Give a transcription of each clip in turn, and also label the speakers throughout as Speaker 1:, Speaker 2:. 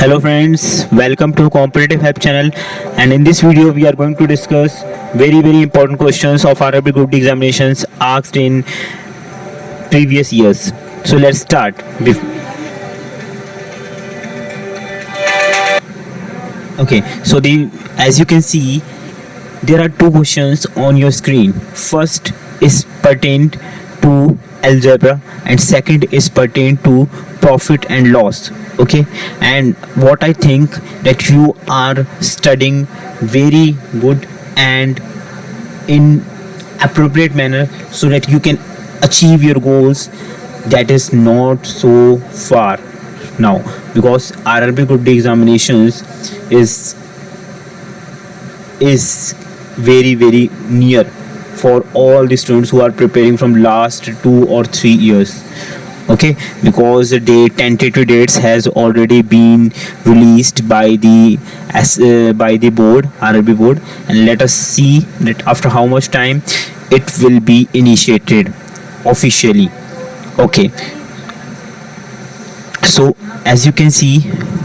Speaker 1: Hello friends, welcome to Competitive Help channel, and in this video we are going to discuss very important questions of RRB Group-D examinations asked in previous years. So let's start. Okay, so as you can see, there are two questions on your screen. First is pertained to algebra and second is pertained to profit and loss. Okay, and what I think that you are studying very good and in appropriate manner so that you can achieve your goals. That is not so far now, because RRB Group-D examinations is very near for all the students who are preparing from last 2 or 3 years. Okay, because the tentative dates has already been released by the board, RRB board, and let us see that after how much time it will be initiated officially. Okay, so as you can see,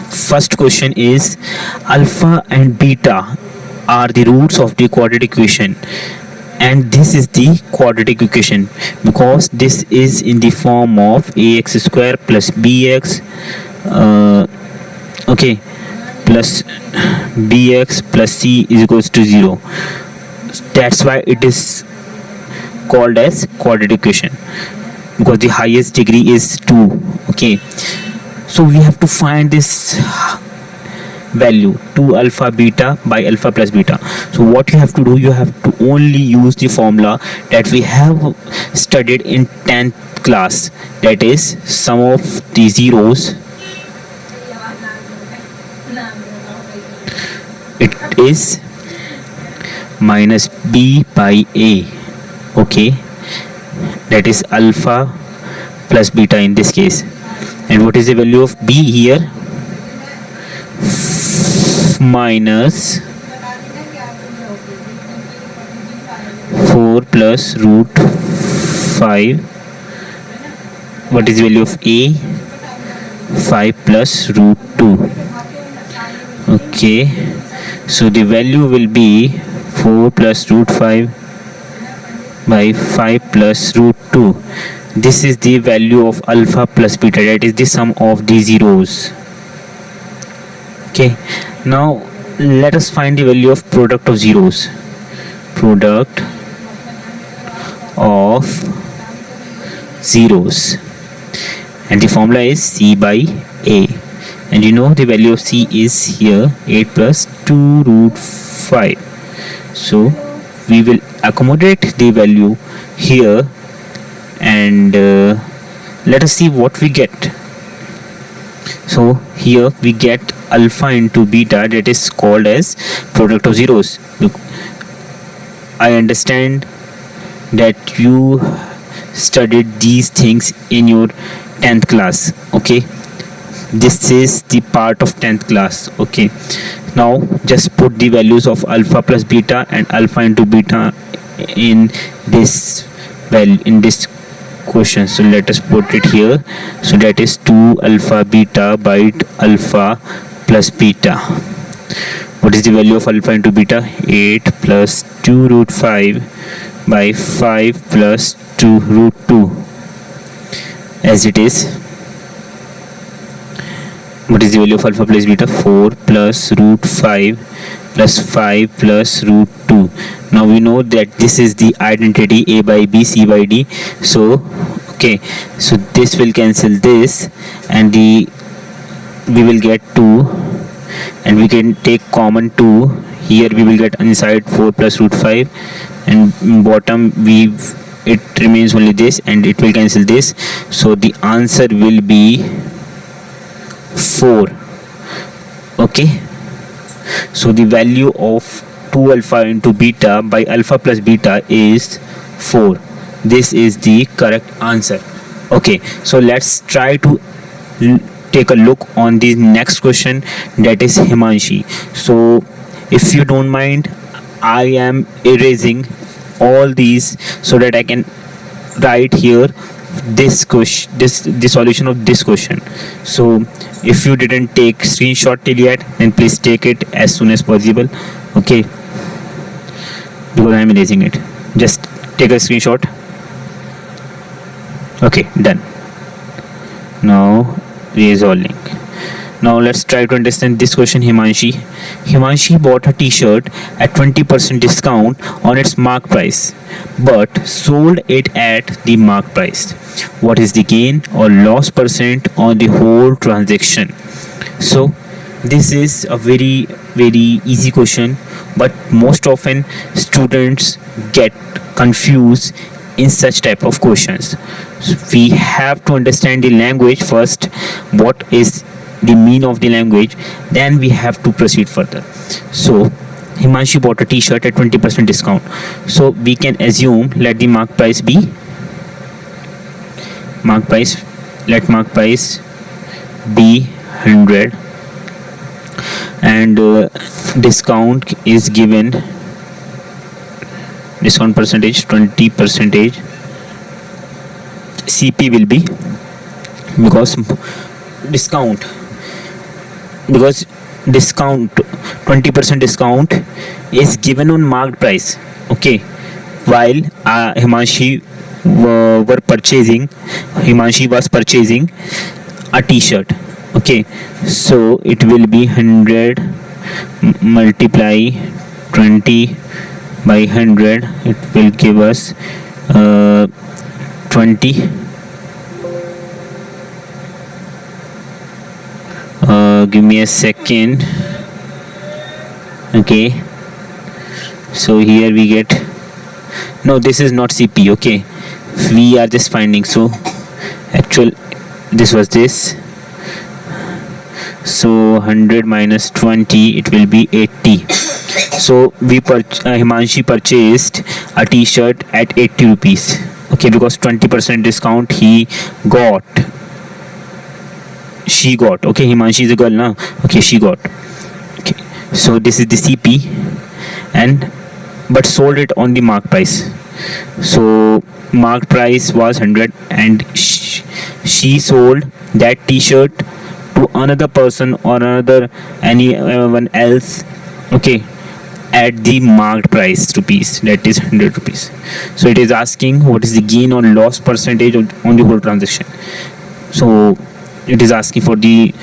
Speaker 1: first question is alpha and beta are the roots of the quadratic equation, and this is the quadratic equation because this is in the form of ax square plus bx plus bx plus c is equals to 0. That's why it is called as quadratic equation, because the highest degree is 2. Okay, so we have to find this value 2 alpha beta by alpha plus beta. So what you have to do, you have to only use the formula that we have studied in 10th class, that is sum of the zeros, it is minus b by a. Okay, that is alpha plus beta in this case. And what is the value of b here? Minus 4 plus root 5. What is the value of a? 5 plus root 2. Okay, so the value will be 4 plus root 5 by 5 plus root 2. This is the value of alpha plus beta, that is the sum of the zeros. Okay, now let us find the value of product of zeros. Product of zeros, and the formula is c by a, and you know the value of c is here 8 plus 2 root 5. So we will accommodate the value here, and let us see what we get. So here we get alpha into beta, that is called as product of zeros. Look, I understand that you studied these things in your 10th class. Okay, this is the part of 10th class. Okay, now just put the values of alpha plus beta and alpha into beta in this question. So let us put it here. So that is 2 alpha beta by alpha plus beta. What is the value of alpha into beta? 8 plus 2 root 5 by 5 plus 2 root 2, as it is. What is the value of alpha plus beta? 4 plus root 5 plus 5 plus root 2. Now we know that this is the identity a by b, c by d. So okay, so this will cancel this, and we will get 2, and we can take common 2 here. We will get inside 4 plus root 5, and bottom it remains only this, and it will cancel this. So the answer will be 4. Okay, so the value of 2 alpha into beta by alpha plus beta is 4. This is the correct answer. Okay, so let's try to take a look on the next question, that is Himanshi. So if you don't mind, I am erasing all these so that I can write here this question, the solution of this question. So if you didn't take screenshot till yet, then please take it as soon as possible, okay, because I am erasing it. Just take a screenshot. Okay, done. Now erase all link. Now let's try to understand this question. Himanshi bought a t-shirt at 20% discount on its mark price but sold it at the mark price. What is the gain or loss percent on the whole transaction? So this is a very easy question, but most often students get confused in such type of questions. So we have to understand the language first, what is the mean of the language, then we have to proceed further. So Himanshi bought a t-shirt at 20% discount, so we can assume, let the mark price be let mark price be 100, and discount is given, discount percentage 20%, CP will be, because discount 20% discount is given on marked price, okay, while Himanshi was purchasing a t-shirt, okay. So it will be 100 multiply 20 by 100, it will give us 20. Give me a second. Okay, so here we get, no, this is not CP, okay, we are just finding. So actual, this was this, so 100 minus 20, it will be 80. So Himanshi purchased a t-shirt at 80 rupees, okay, because 20% discount she got, okay, Himanshi is a girl now, okay, she got, okay. So this is the CP, and but sold it on the mark price. So mark price was 100, and she sold that t-shirt to another person or anyone else, okay, at the marked price rupees, that is 100 rupees. So it is asking what is the gain or loss percentage on the whole transaction. So it is asking for the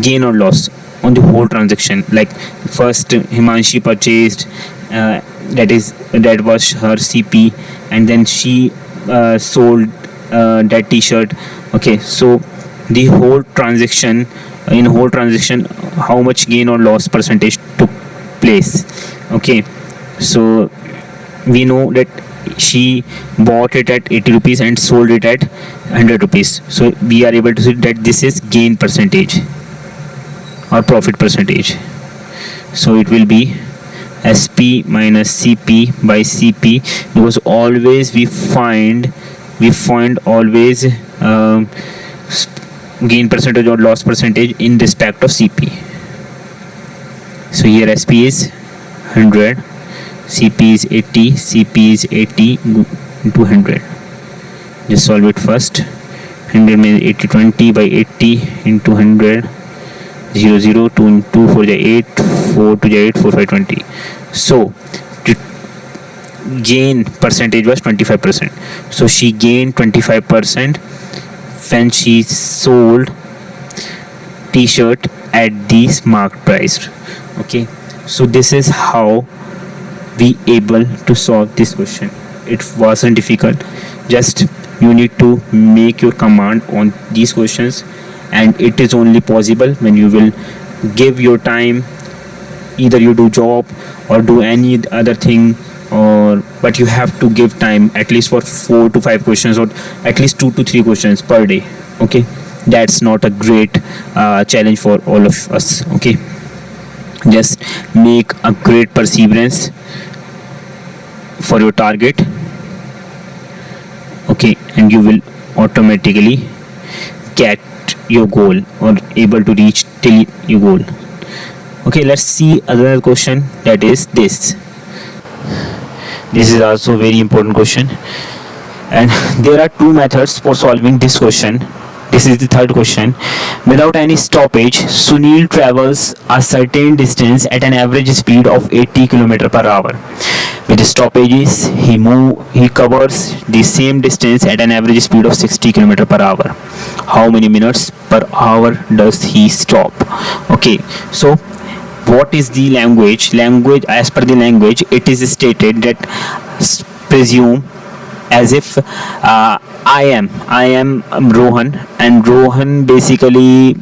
Speaker 1: gain or loss on the whole transaction. Like first Himanshi purchased, that was her CP, and then she sold that t-shirt, okay. So the whole transaction, how much gain or loss percentage took place, okay. So we know that she bought it at 80 rupees and sold it at 100 rupees. So we are able to see that this is gain percentage or profit percentage. So it will be SP minus CP by CP, because always we find always gain percentage or loss percentage in respect of CP. So here SP is 100, CP is 80, CP is 80 into 100. Just solve it first. 100 means 80, 20 by 80 into 100, 0, 0, 2 into 4 is 8, 4 to 8, 4, 5, 20. So gain percentage was 25%. So she gained 25% when she sold t-shirt at this marked price, okay. So this is how we able to solve this question. It wasn't difficult, just you need to make your command on these questions, and it is only possible when you will give your time, either you do job or do any other thing, but you have to give time at least for 4 to 5 questions or at least 2 to 3 questions per day, okay. That's not a great challenge for all of us, okay. Just make a great perseverance for your target, okay, and you will automatically get your goal or able to reach till your goal. Okay, let's see another question, that is this is also very important question. And there are two methods for solving this question. This is the third question. Without any stoppage, Sunil travels a certain distance at an average speed of 80 km per hour. With stoppages, he covers the same distance at an average speed of 60 km per hour. How many minutes per hour does he stop? Okay, so what is the language? As per the language, it is stated that presume as if I am Rohan, and Rohan basically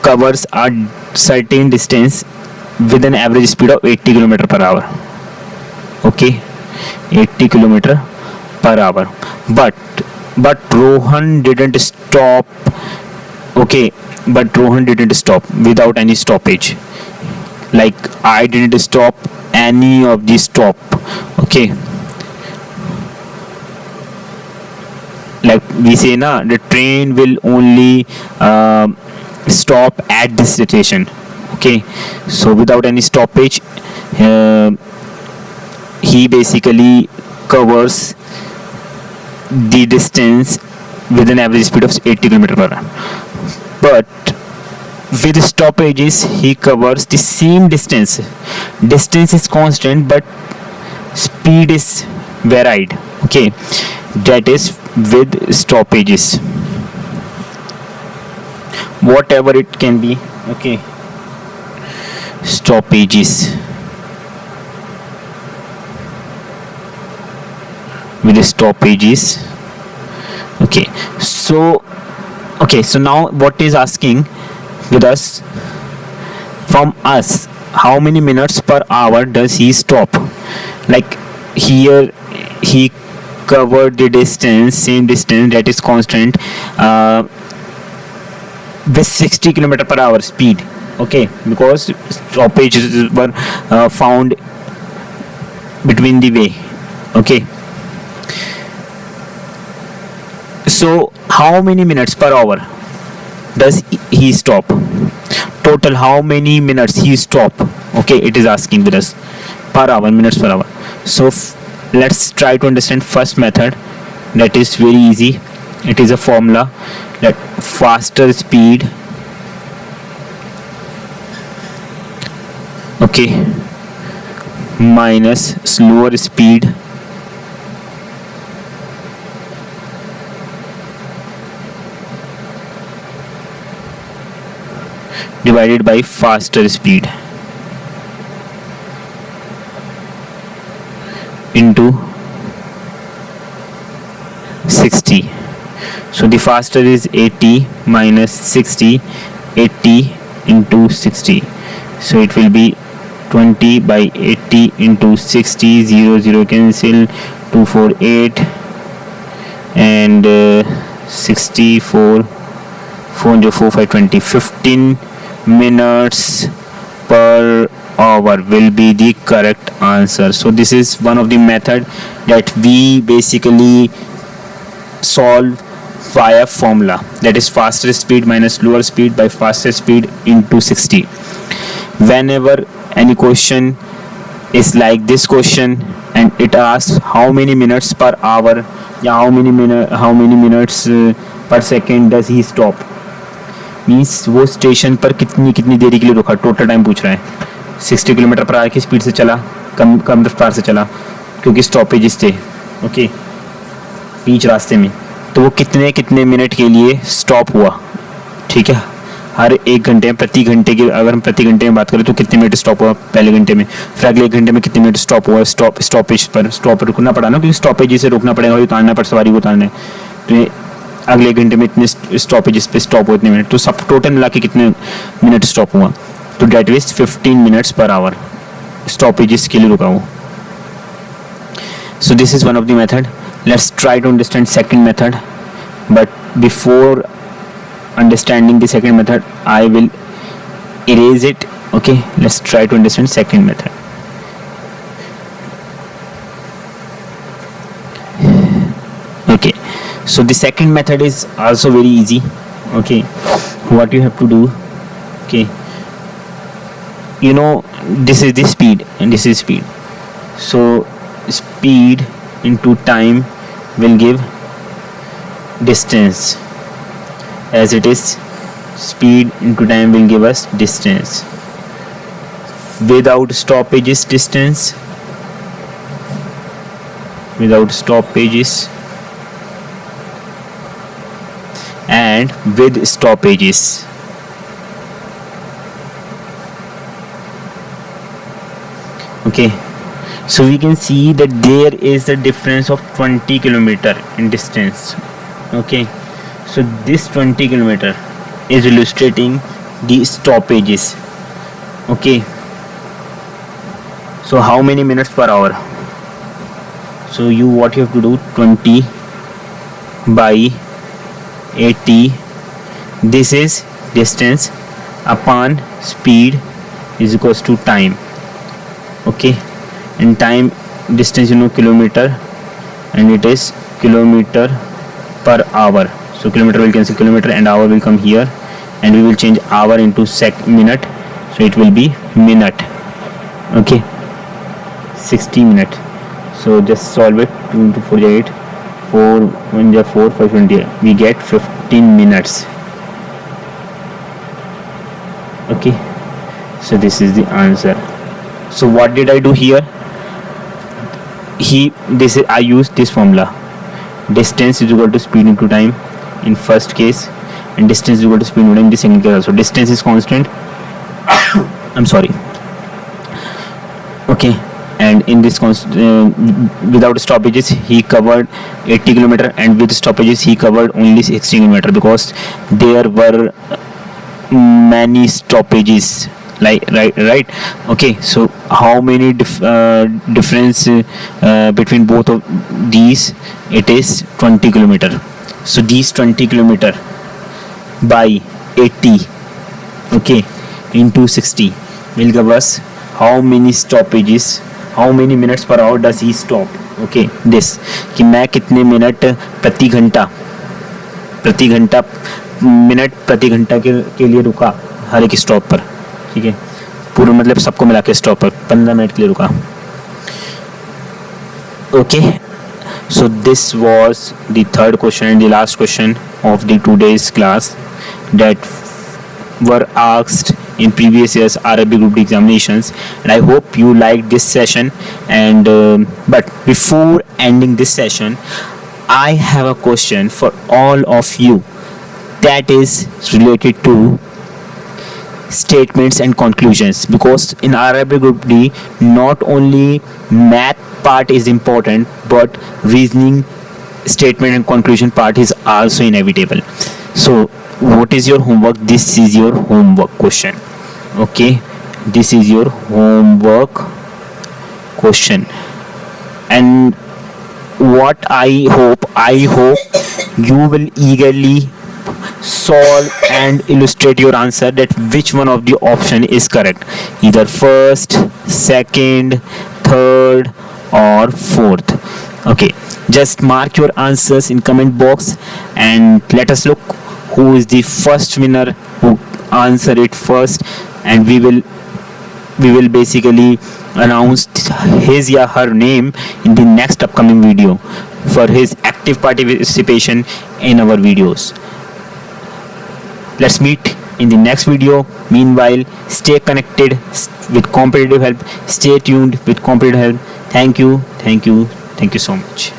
Speaker 1: covers a certain distance with an average speed of 80 km per hour. Okay, 80 km per hour. But Rohan didn't stop. Okay, but Rohan didn't stop without any stoppage. Like I didn't stop any of the stop. Okay, like we say na, the train will only stop at this station. Okay, so without any stoppage, he basically covers the distance with an average speed of 80 km per hour. But with stoppages, he covers the same distance. Distance is constant, but speed is varied. Okay, that is with stoppages, whatever it can be. Okay, stoppages with stoppages. Okay, so now what is asking with us, from us, how many minutes per hour does he stop? Like here he covered the same distance that is constant, with 60 km per hour speed. Okay, because stoppages were found between the way. Okay, so how many minutes per hour does he stop? Total how many minutes he stop? Okay, it is asking with us per hour, minutes per hour. So let's try to understand first method. That is very easy. It is a formula that faster speed, okay, minus slower speed divided by faster speed into 60. So the faster is 80 minus 60, 80 into 60. So it will be 20 by 80 into 60, 0 0 cancel, 248, and 64, 404, 520, 15 minutes per hour will be the correct answer. So this is one of the method that we basically solve via formula, that is faster speed minus slower speed by faster speed into 60. Whenever any question is like this question and it asks how many minutes per hour, how many minutes per second does he stop, means वो station पर कितनी देरी के लिए रुका, total time पूछ रहा है. 60 किलोमीटर पर आवर की स्पीड से चला, कम रफ्तार से चला क्योंकि स्टॉपेजेस थे. ओके, बीच रास्ते में, तो वो कितने मिनट के लिए स्टॉप हुआ. ठीक है, हर एक घंटे में, प्रति घंटे की अगर हम प्रति घंटे में बात करें तो कितने मिनट स्टॉप हुआ पहले घंटे में, फिर अगले एक घंटे में कितने मिनट स्टॉप हुआ. स्टॉपेज पर रुकना पड़ा ना, क्योंकि स्टॉपेज से रुकना पड़ेगा, उतारना पड़ सवारी को उतारना है, तो अगले घंटे में इतने स्टॉपेजेस पे स्टॉप हुए इतने मिनट, तो सब टोटल मिला के कितने मिनट स्टॉप हुआ, तो that is 15 minutes per hour stoppages के लिए रुका हुआ. So this is one of the method. Let's try to understand second method, but before understanding the second method I will erase it. Okay, let's try to understand second method. Okay, so the second method is also very easy. Okay, what you have to do, okay, you know this is the speed and this is speed. So speed into time will give distance, as it is speed into time will give us distance. Without stoppages distance, without stoppages, and with stoppages. Okay, so we can see that there is a difference of 20 kilometer in distance. Okay, so this 20 kilometer is illustrating the stoppages. Okay, so how many minutes per hour? So what you have to do, 20 by 80, this is distance upon speed is equals to time. Okay, in time, distance kilometer, and it is kilometer per hour. So kilometer will cancel kilometer and hour will come here, and we will change hour into minute, so it will be minute. Okay, 60 minute. So just solve it. 2 into 4 is 8, 4 1 is 4, 5 20, we get 15 minutes. Okay, so this is the answer. So what did I do here? I used this formula. Distance is equal to speed into time in first case, and distance is equal to speed into time in the second case also. Distance is constant. I'm sorry. Okay, and in this without stoppages he covered 80 kilometer, and with stoppages he covered only 60 kilometer, because there were many stoppages. Right. Okay, so how many difference between both of these? It is 20 kilometer. So these 20 kilometer by 80, okay, into 60 will give us how many stoppages, how many minutes per hour does he stop. Okay, this कि मैं कितने minute प्रति घंटा minute प्रति घंटा के लिए रुका हर एक स्टॉप पर. ठीक है, पूरे मतलब सबको मिला के स्टॉप पर 15 मिनट के लिए रुका. Okay, so this was the third question and the last question of the today's class that were asked in previous years RRB Group-D examinations, and I hope you liked this session. And but before ending this session, I have a question for all of you that is related to statements and conclusions, because in RRB Group-D not only math part is important, but reasoning, statement and conclusion part is also inevitable. So what is your homework? This is your homework question. Okay, this is your homework question, and what I hope you will eagerly solve and illustrate your answer, that which one of the option is correct, either first, second, third or fourth. Okay, just mark your answers in comment box and let us look who is the first winner who answer it first, and we will basically announce his or her name in the next upcoming video for his active participation in our videos. Let's meet in the next video. Meanwhile, stay connected with competitive help, stay tuned with competitive help. Thank you so much.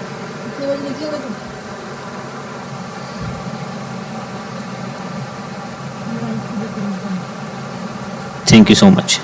Speaker 1: Thank you so much.